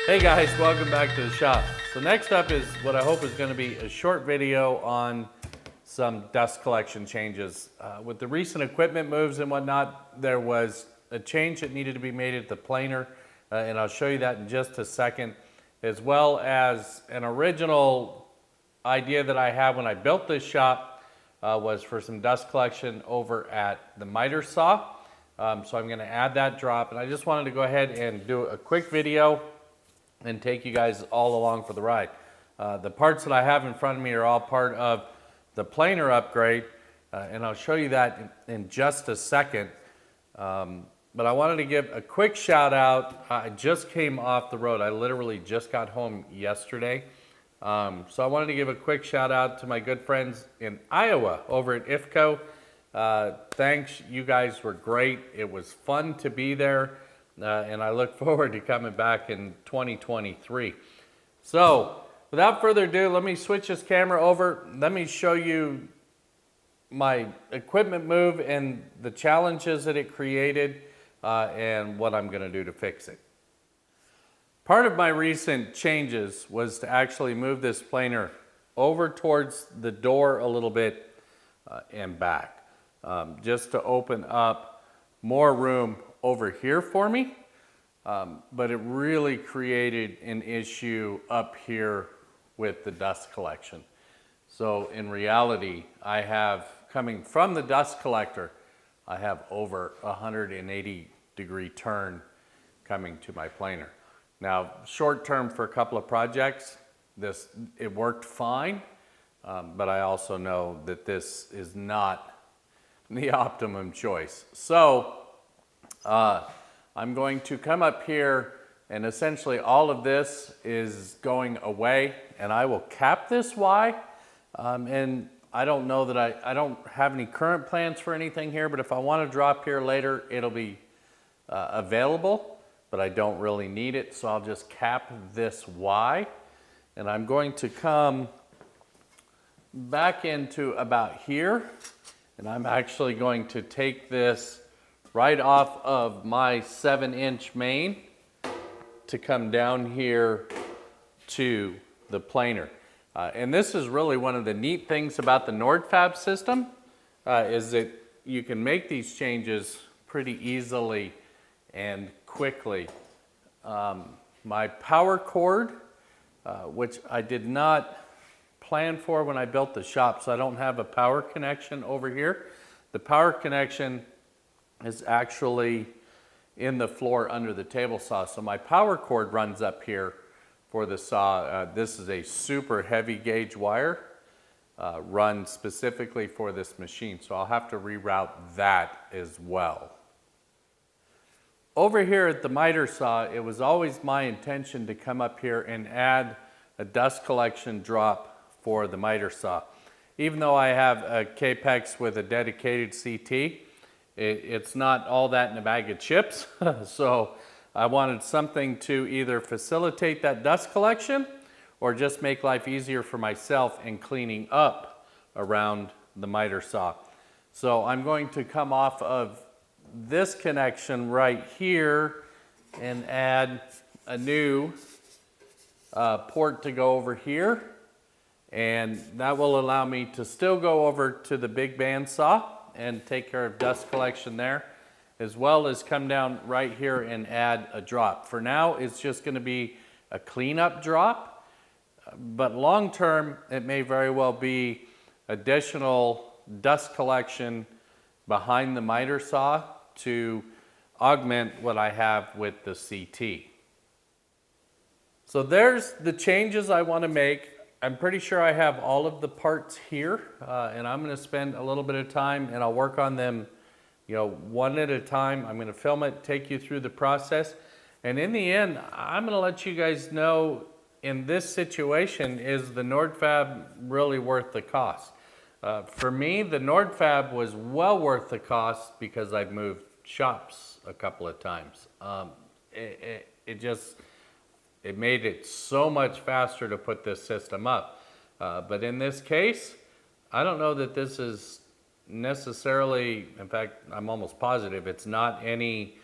Hey guys, welcome back to the shop. So next up is what I hope is going to be a short video on some dust collection changes. With the recent equipment moves and whatnot, there was a change that needed to be made at the planer, and I'll show you that in just a second, as well as an original idea that I had when I built this shop was for some dust collection over at the miter saw. So I'm going to add that drop, and I just wanted to go ahead and do a quick video and take you guys all along for the ride. The parts that I have in front of me are all part of the planer upgrade, and I'll show you that in just a second. But I wanted to give a quick shout out. I just came off the road. I literally just got home yesterday. So I wanted to give a quick shout out to my good friends in Iowa over at IFCO. Thanks, you guys were great. It was fun to be there. And I look forward to coming back in 2023. So, without further ado, let me switch this camera over. Let me show you my equipment move and the challenges that it created and what I'm going to do to fix it. Part of my recent changes was to actually move this planer over towards the door a little bit and back, just to open up more room over here for me, but it really created an issue up here with the dust collection. So in reality, I have, coming from the dust collector, I have over 180-degree turn coming to my planer. Now, short term for a couple of projects, it worked fine, but I also know that this is not the optimum choice. So I'm going to come up here, and essentially all of this is going away, and I will cap this Y. And I don't know that I don't have any current plans for anything here, but if I want to drop here later, it'll be available, but I don't really need it, so I'll just cap this Y. And I'm going to come back into about here, and I'm actually going to take this right off of my 7-inch main to come down here to the planer. And this is really one of the neat things about the Nordfab system, is that you can make these changes pretty easily and quickly. My power cord, which I did not plan for when I built the shop, so I don't have a power connection over here. The power connection is actually in the floor under the table saw. So my power cord runs up here for the saw. This is a super heavy gauge wire run specifically for this machine. So I'll have to reroute that as well. Over here at the miter saw, it was always my intention to come up here and add a dust collection drop for the miter saw. Even though I have a Capex with a dedicated CT, it's not all that in a bag of chips, so I wanted something to either facilitate that dust collection or just make life easier for myself in cleaning up around the miter saw. So I'm going to come off of this connection right here and add a new port to go over here, and that will allow me to still go over to the big band saw and take care of dust collection there, as well as come down right here and add a drop. For now, it's just going to be a cleanup drop, but long term, it may very well be additional dust collection behind the miter saw to augment what I have with the CT. So there's the changes I want to make. I'm pretty sure I have all of the parts here, and I'm going to spend a little bit of time and I'll work on them, one at a time. I'm going to film it, take you through the process, and in the end, I'm going to let you guys know, in this situation, is the Nordfab really worth the cost? For me, the Nordfab was well worth the cost because I've moved shops a couple of times. It made it so much faster to put this system up. But in this case, I don't know that this is necessarily, in fact, I'm almost positive it's not any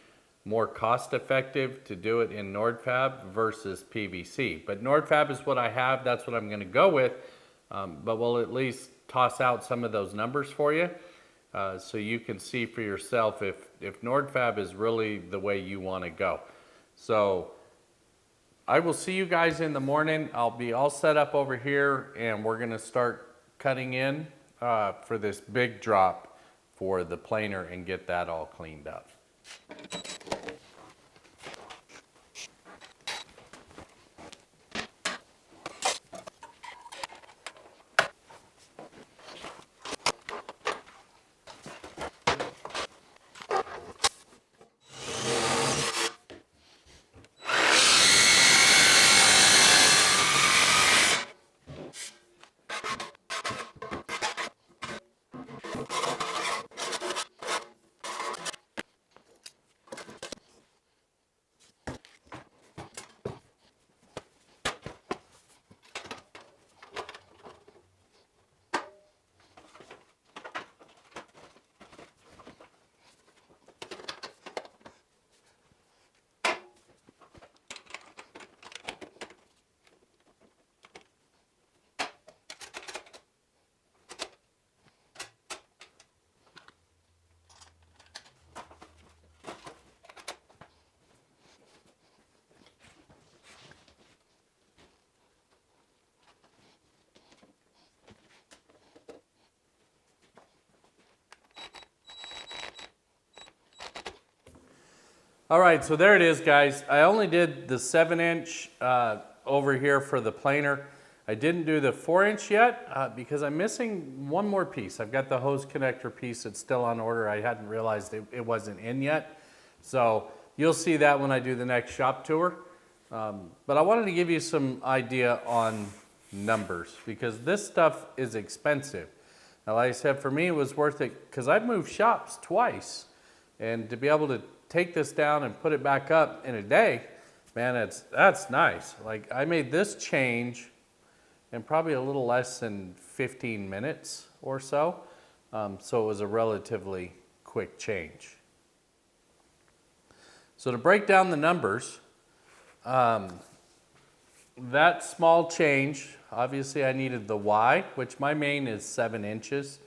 more cost effective to do it in Nordfab versus PVC. But Nordfab is what I have, that's what I'm gonna go with, but we'll at least toss out some of those numbers for you so you can see for yourself if Nordfab is really the way you wanna go. So I will see you guys in the morning. I'll be all set up over here and we're gonna start cutting in for this big drop for the planer and get that all cleaned up. All right, so there it is, guys. I only did the 7-inch over here for the planer. I didn't do the 4-inch yet because I'm missing one more piece. I've got the hose connector piece that's still on order. I hadn't realized it wasn't in yet. So you'll see that when I do the next shop tour. But I wanted to give you some idea on numbers because this stuff is expensive. Now, like I said, for me, it was worth it because I've moved shops twice. And to be able to take this down and put it back up in a day, man, that's nice. Like I made this change in probably a little less than 15 minutes or so. So it was a relatively quick change. So to break down the numbers, that small change, obviously I needed the Y, which my main is 7 inches.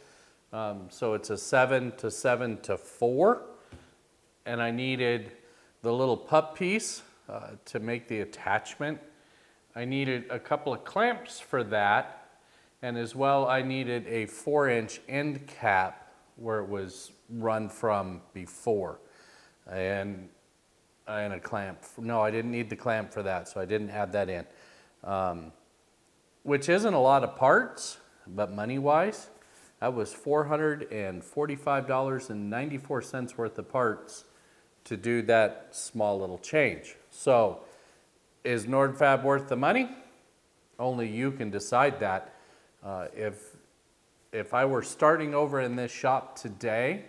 So it's a 7 to 7 to 4. And I needed the little pup piece to make the attachment. I needed a couple of clamps for that. And as well, I needed a 4-inch end cap where it was run from before. And a clamp. No, I didn't need the clamp for that, so I didn't add that in. Which isn't a lot of parts, but money-wise, that was $445.94 worth of parts to do that small little change. So is Nordfab worth the money? Only you can decide that. If I were starting over in this shop today,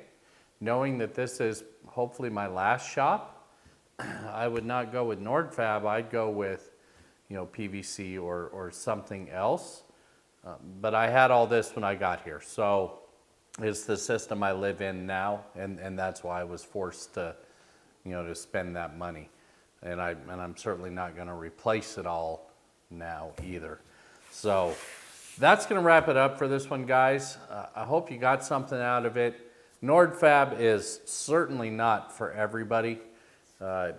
knowing that this is hopefully my last shop, I would not go with Nordfab. I'd go with, PVC or something else. But I had all this when I got here. So it's the system I live in now, and that's why I was forced to to spend that money. And I'm certainly not going to replace it all now either. So that's going to wrap it up for this one, guys. I hope you got something out of it. Nordfab is certainly not for everybody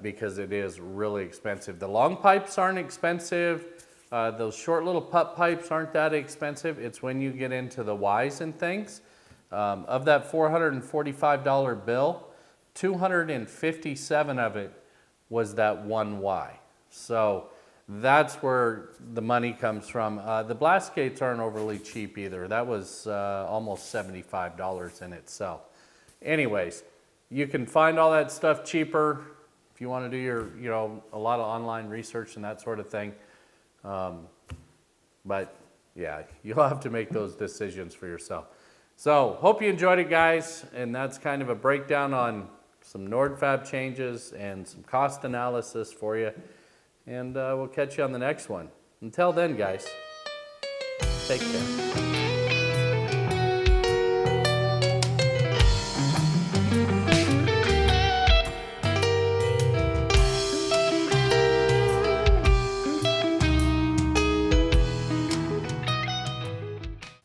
because it is really expensive. The long pipes aren't expensive. Those short little pup pipes aren't that expensive. It's when you get into the Ys and things. Of that $445 bill, 257 of it was that one Y. So that's where the money comes from. The blast gates aren't overly cheap either. That was almost $75 in itself. Anyways, you can find all that stuff cheaper if you want to do your, a lot of online research and that sort of thing. But yeah, you'll have to make those decisions for yourself. So hope you enjoyed it, guys. And that's kind of a breakdown on some Nordfab changes and some cost analysis for you. And we'll catch you on the next one. Until then, guys, take care.